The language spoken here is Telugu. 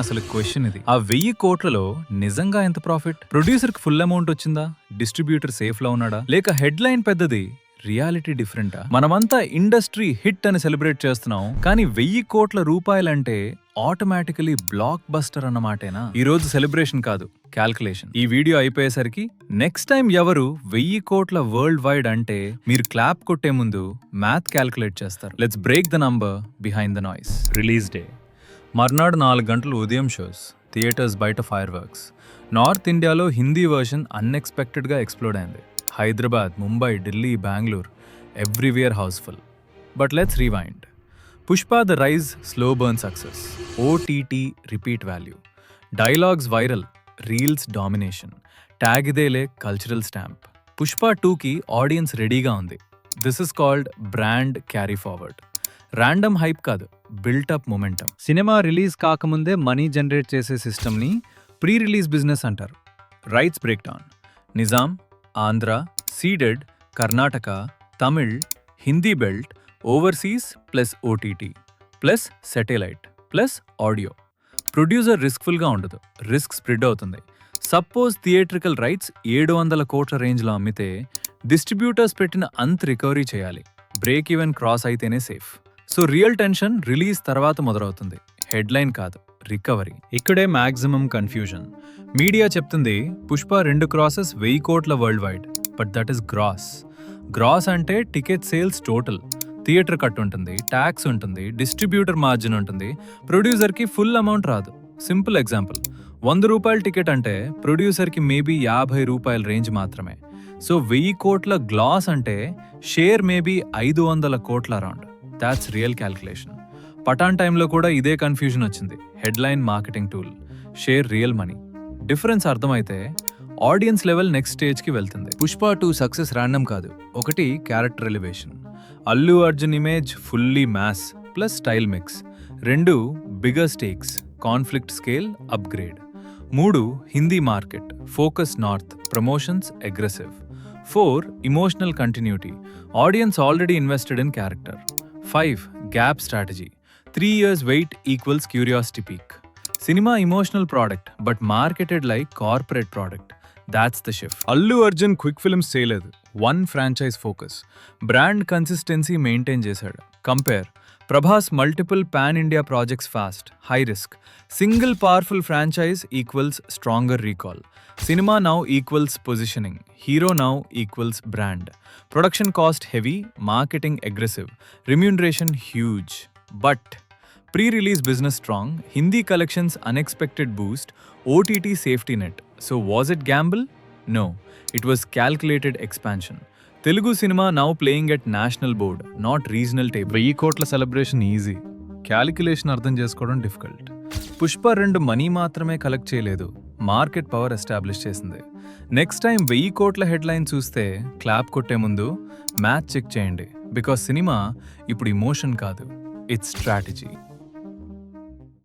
అసలు క్వశ్చన్ ఇది. ఆ 1000 కోట్లలో నిజంగా ఎంత ప్రాఫిట్? ప్రొడ్యూసర్ కి ఫుల్ అమౌంట్ వచ్చిందా? డిస్ట్రిబ్యూటర్ సేఫ్ లో ఉన్నాడా? లేక హెడ్ లైన్ పెద్దది, రియాలిటీ డిఫరెంటా? మనమంతా ఇండస్ట్రీ హిట్ అని సెలబ్రేట్ చేస్తున్నాం, కానీ 1000 కోట్ల రూపాయలంటే ఆటోమేటికలీ బ్లాక్ బస్టర్ అన్నమాటేనా? ఈ రోజు సెలబ్రేషన్ కాదు, క్యాల్కులేషన్. ఈ వీడియో అయిపోయేసరికి నెక్స్ట్ టైం ఎవరు 1000 కోట్ల వరల్డ్ వైడ్ అంటే మీరు క్లాప్ కొట్టే ముందు మ్యాథ్ క్యాల్కులేట్ చేస్తారు. Let's break the number behind the noise. Release day మర్నాడు 4 గంటలు ఉదయం షోస్, థియేటర్స్ బయట ఫైర్ వర్క్స్. నార్త్ ఇండియాలో హిందీ వర్షన్ అన్ఎక్స్పెక్టెడ్గా ఎక్స్ప్లోడ్ అయింది. Hyderabad, Mumbai, Delhi, Bengaluru, everywhere house full. But let's rewind. Pushpa the rise slow burn success, OTT repeat value, dialogues viral, reels domination, tag ఇదేలే కల్చరల్ స్టాంప్. పుష్ప 2కి ఆడియన్స్ రెడీగా ఉంది. This is called brand carry forward. Random hype కాదు, బిల్టప్ మొమెంటం. సినిమా రిలీజ్ కాకముందే మనీ జనరేట్ చేసే సిస్టమ్ని ప్రీ రిలీజ్ బిజినెస్ అంటారు. Rights break down. Nizam, Andhra, Ceded, Karnataka, Tamil, Hindi belt, overseas plus OTT plus satellite plus audio. Producer రిస్క్ఫుల్గా ఉండదు, రిస్క్ స్ప్రెడ్ అవుతుంది. సపోజ్ థియేట్రికల్ రైట్స్ 700 కోట్ల రేంజ్లో అమ్మితే డిస్ట్రిబ్యూటర్స్ పెట్టిన అంత రికవరీ చేయాలి. బ్రేక్ ఈవెన్ క్రాస్ అయితేనే safe. So real tension release తర్వాత మొదలవుతుంది, హెడ్లైన్ కాదు, రికవరీ. ఇక్కడే మ్యాక్సిమం కన్ఫ్యూజన్. మీడియా చెప్తుంది పుష్ప 2 క్రాసెస్ 1000 కోట్ల worldwide, but that is gross. Gross అంటే ticket sales total. Theatre cut ఉంటుంది, ట్యాక్స్ ఉంటుంది, డిస్ట్రిబ్యూటర్ మార్జిన్ ఉంటుంది, ప్రొడ్యూసర్కి ఫుల్ అమౌంట్ రాదు. సింపుల్ ఎగ్జాంపుల్, 100 రూపాయల టికెట్ అంటే ప్రొడ్యూసర్కి మేబీ 50 రూపాయల రేంజ్ మాత్రమే. సో 1000 కోట్ల గ్లాస్ అంటే షేర్ మేబీ 500 కోట్ల around. That's real calculation. Pathaan టైంలో కూడా ఇదే కన్ఫ్యూజన్ వచ్చింది. Headline marketing tool, share real money. Difference అర్థమైతే ఆడియన్స్ లెవెల్ నెక్స్ట్ స్టేజ్కి వెళ్తుంది. పుష్ప 2 సక్సెస్ ర్యాండమ్ కాదు. ఒకటి character elevation, Allu Arjun image fully mass plus style mix. 2 bigger stakes, conflict scale upgrade. 3 Hindi market, focus north, promotions aggressive. 4 emotional continuity, audience already invested in character. 5 gap strategy, 3 years wait equals curiosity peak. Cinema emotional product but marketed like corporate product. That's the shift. Allu Arjun quick films చేయలేదు, 1 franchise focus, brand consistency maintain చేశాడు. Compare Prabhas multiple pan India projects fast, high risk. Single powerful franchise equals stronger recall. Cinema now equals positioning, hero now equals brand. Production cost heavy, marketing aggressive, remuneration huge. But pre release business strong, Hindi collections unexpected boost, OTT safety net. So was it Gamble? No, it was calculated expansion. Telugu cinema now playing at national board, not regional table. 1000 కోట్ల సెలబ్రేషన్ ఈజీ, క్యాలిక్యులేషన్ అర్థం చేసుకోవడం డిఫికల్ట్. పుష్ప 2 మనీ మాత్రమే కలెక్ట్ చేయలేదు, మార్కెట్ పవర్ ఎస్టాబ్లిష్ చేసింది. నెక్స్ట్ టైం 1000 కోట్ల హెడ్లైన్ చూస్తే క్లాప్ కొట్టే ముందు మ్యాథ్ చెక్ చేయండి. బికాస్ సినిమా ఇప్పుడు ఇమోషన్ కాదు, ఇట్స్ స్ట్రాటజీ.